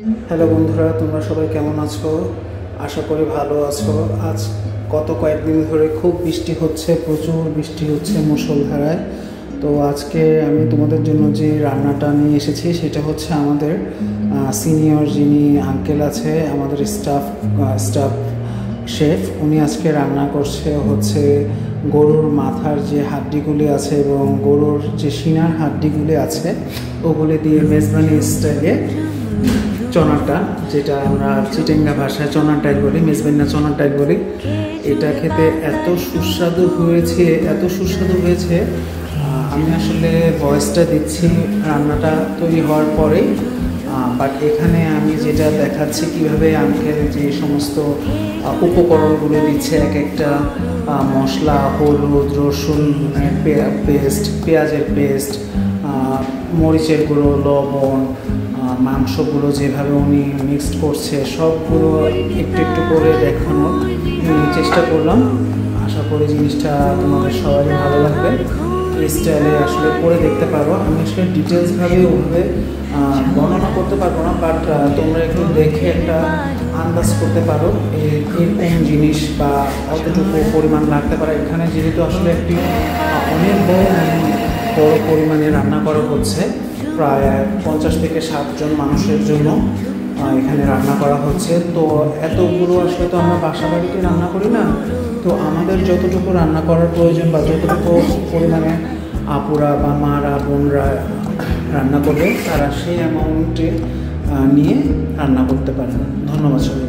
Hello বন্ধুরা, তোমরা সবাই কেমন আছো? আশা করি ভালো আছো। আজ গত কয়েকদিন ধরে খুব বৃষ্টি হচ্ছে, প্রচুর বৃষ্টি হচ্ছে মুষলধারায়। তো আজকে আমি তোমাদের জন্য যে রান্নাটা নিয়ে এসেছি সেটা হচ্ছে আমাদের সিনিয়র যিনি আঙ্কেল আছে, আমাদের স্টাফ শেফ, উনি আজকে রান্না করছে হচ্ছে গরুর মাথার যে হাড্ডিগুলি আছে এবং গরুর যে সিনার হাড্ডিগুলি আছে ওগুলি দিয়ে মেজবানি স্টাইলে চনাটা, যেটা আমরা চিটেঙ্গা ভাষায় চনার ডাল বলি, মেজবান্না চনার ডাল বলি, এটা খেতে এত সুস্বাদু হয়েছে। আমি আসলে ভয়েসটা দিচ্ছি রান্নাটা তৈরি হওয়ার পরেই, বাট এখানে আমি যেটা দেখাচ্ছি কীভাবে আঙ্কেল যে সমস্ত উপকরণগুলো দিচ্ছে, এক একটা মশলা, হলুদ, রসুন পেস্ট, পেঁয়াজের পেস্ট, মরিচের গুঁড়ো, লবণ, মাংসগুলো যেভাবে উনি মিক্সড করছে সবগুলো একটু একটু করে দেখানোর চেষ্টা করলাম। আশা করি জিনিসটা তোমাদের সবারই ভালো লাগবে। এই স্টাইলে আসলে করে দেখতে পারো। আমি আসলে ডিটেলসভাবে ওভাবে বর্ণনা করতে পারবো না, বাট তোমরা একটু দেখে একটা আন্দাজ করতে পারো এর কোন জিনিস বা কতটুকু পরিমাণ লাগতে পারে। এখানে যেহেতু আসলে একটি অনেক বড় পরিমাণে রান্না করা হচ্ছে, প্রায় 50 থেকে 60 জন মানুষের জন্য এখানে রান্না করা হচ্ছে। তো এতগুলো আসলে তো আমরা বাসা বাড়িতে রান্না করি না, তো আমাদের যতটুকু রান্না করার প্রয়োজন বা যতটুকু পরিমাণে আপুরা বা মারা বোনরা রান্না করবে তারা সেই অ্যামাউন্টে নিয়ে রান্না করতে পারেন। ধন্যবাদ সবাই।